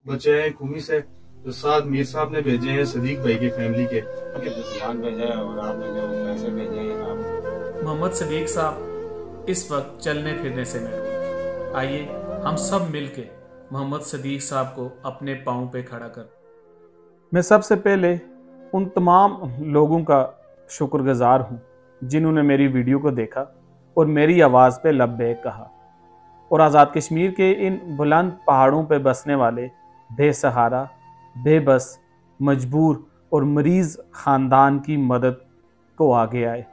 बचे हैं कुमी से, जो साथ मीर साहब ने भेजे हैं सदीक भाई की फैमिली के। जो सामान भेजा है और आपने जो पैसे भेजे हैं आप। मोहम्मद सदीक साहब इस वक्त चलने फिरने से महरूम। आइए हम सब मिलके मोहम्मद सदीक साहब को अपने पाँव पे खड़ा कर। मैं सबसे पहले उन तमाम लोगों का शुक्रगुजार हूँ जिन्होंने मेरी वीडियो को देखा और मेरी आवाज़ पे लब्बैक कहा, और आज़ाद कश्मीर के इन बुलंद पहाड़ों पे बसने वाले बेसहारा, बेबस, मजबूर और मरीज़ ख़ानदान की मदद को आगे आए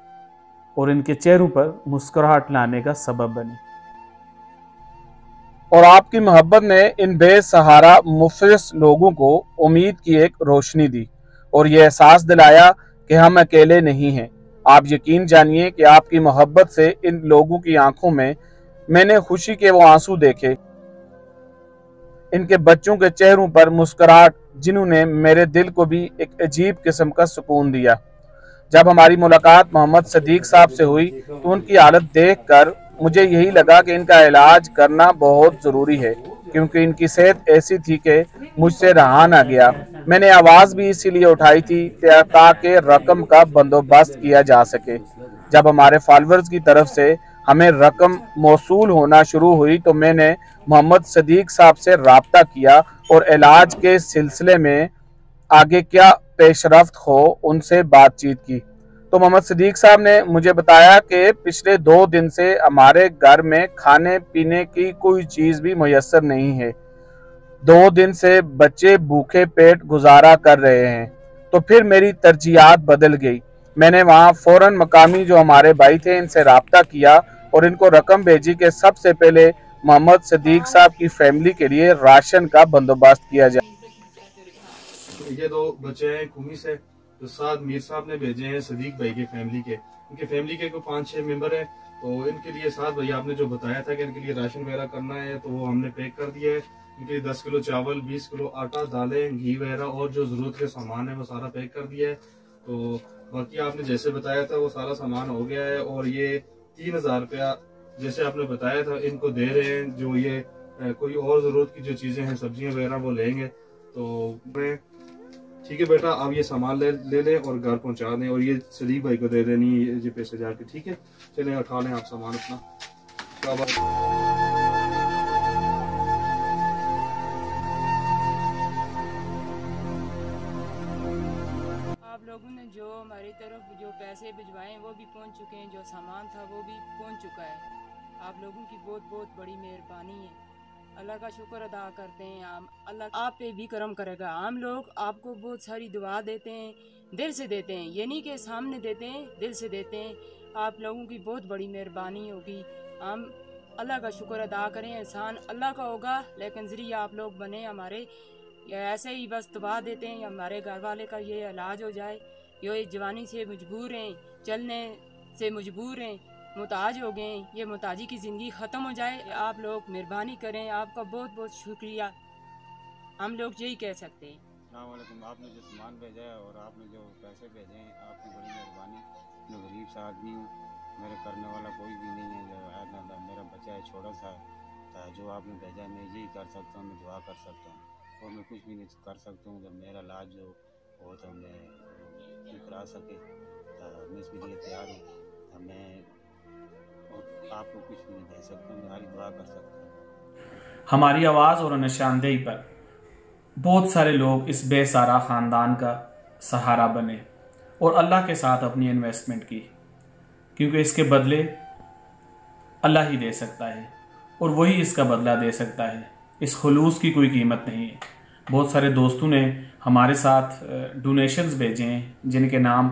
और इनके चेहरों पर मुस्कुराहट लाने का सबब बने। और आपकी मोहब्बत ने इन बेसहारा मुफलिस लोगों को उम्मीद की एक रोशनी दी और ये एहसास दिलाया कि हम अकेले नहीं हैं। आप यकीन जानिए कि आपकी मोहब्बत से इन लोगों की आंखों में मैंने खुशी के वो आंसू देखे, इनके बच्चों के चेहरों पर मुस्कुराहट जिन्होंने मेरे दिल को भी एक अजीब किस्म का सुकून दिया। जब हमारी मुलाकात मोहम्मद सदीक साहब से हुई तो उनकी हालत देखकर मुझे यही लगा कि इनका इलाज करना बहुत ज़रूरी है, क्योंकि इनकी सेहत ऐसी थी कि मुझसे रहा ना गया। मैंने आवाज़ भी इसीलिए उठाई थी ताकि रकम का बंदोबस्त किया जा सके। जब हमारे फॉलोअर्स की तरफ से हमें रकम मौसूल होना शुरू हुई तो मैंने मोहम्मद सदीक साहब से राब्ता किया और इलाज के सिलसिले में आगे क्या पेशरफ्त हो उनसे बातचीत की। तो मोहम्मद सदीक साहब ने मुझे बताया कि पिछले 2 दिन से हमारे घर में खाने पीने की कोई चीज़ भी मुयस्सर नहीं है। 2 दिन से बच्चे भूखे पेट गुजारा कर रहे हैं। तो फिर मेरी तरजीहात बदल गई। मैंने वहाँ फ़ौरन मकामी जो हमारे भाई थे इनसे राब्ता किया और इनको रकम भेजी कि सबसे पहले मोहम्मद सदीक साहब की फैमिली के लिए राशन का बंदोबस्त किया जाए। ये 2 बच्चे हैं कुमी से, जो साथ मीर साहब ने भेजे हैं सदीक भाई की फैमिली के। इनके फैमिली के कोई 5-6 मेंबर हैं, तो इनके लिए साथ भाई आपने जो बताया था कि इनके लिए राशन वगैरह करना है तो वो हमने पैक कर दिया है। इनके लिए 10 किलो चावल, 20 किलो आटा, दालें, घी वगैरह और जो जरूरत के सामान है वो सारा पैक कर दिया है। तो बाकी आपने जैसे बताया था वो सारा सामान हो गया है और ये 3000 रुपया जैसे आपने बताया था इनको दे रहे हैं। जो ये कोई और जरूरत की जो चीजें हैं सब्जियां वगैरह वो लेंगे। तो मैं ठीक है बेटा, आप ये सामान ले लें और घर पहुंचा दें और ये सदीक भाई को दे देनी ये पैसे जाके। ठीक है, चलें उठा लें आप सामान अपना। आप लोगों ने जो हमारी तरफ जो पैसे भिजवाए वो भी पहुंच चुके हैं, जो सामान था वो भी पहुंच चुका है। आप लोगों की बहुत बहुत बड़ी मेहरबानी है। अल्लाह का शुक्र अदा करते हैं हम। अल्लाह आप पे भी करम करेगा। हम लोग आपको बहुत सारी दुआ देते हैं, दिल से देते हैं, ये नहीं कि सामने देते हैं, दिल से देते हैं। आप लोगों की बहुत बड़ी मेहरबानी होगी। हम अल्लाह का शुक्र अदा करें। एहसान अल्लाह का होगा, लेकिन ज़रिया आप लोग बने हमारे। ऐसे ही बस दुआ देते हैं हमारे घर वाले का ये इलाज हो जाए। ये जवानी से मजबूर हैं, चलने से मजबूर हैं, मुताज हो गए हैं, ये मुताजी की ज़िंदगी ख़त्म हो जाए। आप लोग मेहरबानी करें, आपका बहुत बहुत शुक्रिया। हम लोग यही कह सकते हैं। अस्सलामुअलैकुम। आपने जो सामान भेजा है और आपने जो पैसे भेजे हैं आपकी बड़ी मेहरबानी। मैं गरीब सा आदमी हूँ, मेरे करने वाला कोई भी नहीं है। जो मेरा बच्चा है छोटा सा, जो आपने भेजा है मैं यही कर सकता हूँ, मैं दुआ कर सकता हूँ और मैं कुछ भी नहीं कर सकता हूँ। जब मेरा इलाज हो तो मैं करा सके मैं इसके लिए तैयार हूँ। मैं आपको कुछ भी नहीं दे सकता, मैं हमारी दुआ कर सकता हूँ। हमारी आवाज़ और निशानदेही पर बहुत सारे लोग इस बेसहारा ख़ानदान का सहारा बने और अल्लाह के साथ अपनी इन्वेस्टमेंट की, क्योंकि इसके बदले अल्लाह ही दे सकता है और वही इसका बदला दे सकता है। इस खुलूस की कोई कीमत नहीं है। बहुत सारे दोस्तों ने हमारे साथ डोनेशंस भेजे हैं, जिनके नाम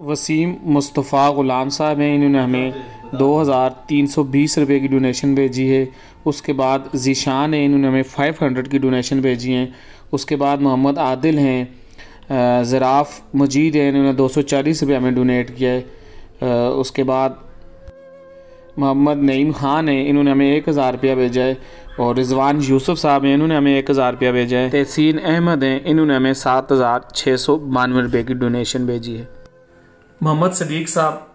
वसीम मुस्तफ़ा ग़ुलाम साहब हैं। इन्होंने हमें 2320 रुपये की डोनेशन भेजी है। उसके बाद ज़ीशान है, इन्होंने हमें 500 की डोनेशन भेजी हैं। उसके बाद मोहम्मद आदिल हैं, ज़राफ़ मजीद है, इन्होंने 240 रुपये हमें डोनेट किया है। उसके बाद मोहम्मद नईम ख़ान है, इन्होंने हमें 1000 रुपया भेजा है। और रिजवान यूसुफ साहब हैं, इन्होंने हमें 1000 रुपया भेजा है। तहसीन अहमद हैं, इन्होंने हमें 7692 रुपये की डोनेशन भेजी है। मोहम्मद सदीक साहब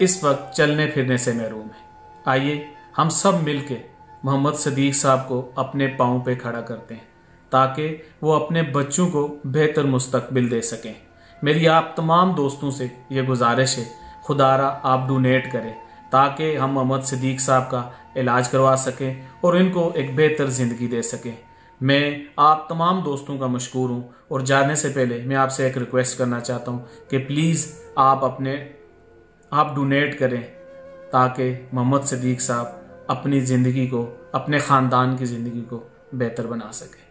इस वक्त चलने फिरने से महरूम है। आइए हम सब मिल के मोहम्मद सदीक साहब को अपने पाँव पे खड़ा करते हैं ताकि वो अपने बच्चों को बेहतर मुस्तकबिल दे सकें। मेरी आप तमाम दोस्तों से ये गुजारिश है, खुदारा आप डोनेट करें ताकि हम मोहम्मद सिद्दीक साहब का इलाज करवा सकें और इनको एक बेहतर ज़िंदगी दे सकें। मैं आप तमाम दोस्तों का मशकूर हूँ और जाने से पहले मैं आपसे एक रिक्वेस्ट करना चाहता हूँ कि प्लीज़ आप डोनेट करें ताकि मोहम्मद सिद्दीक साहब अपनी ज़िंदगी को, अपने ख़ानदान की ज़िंदगी को बेहतर बना सकें।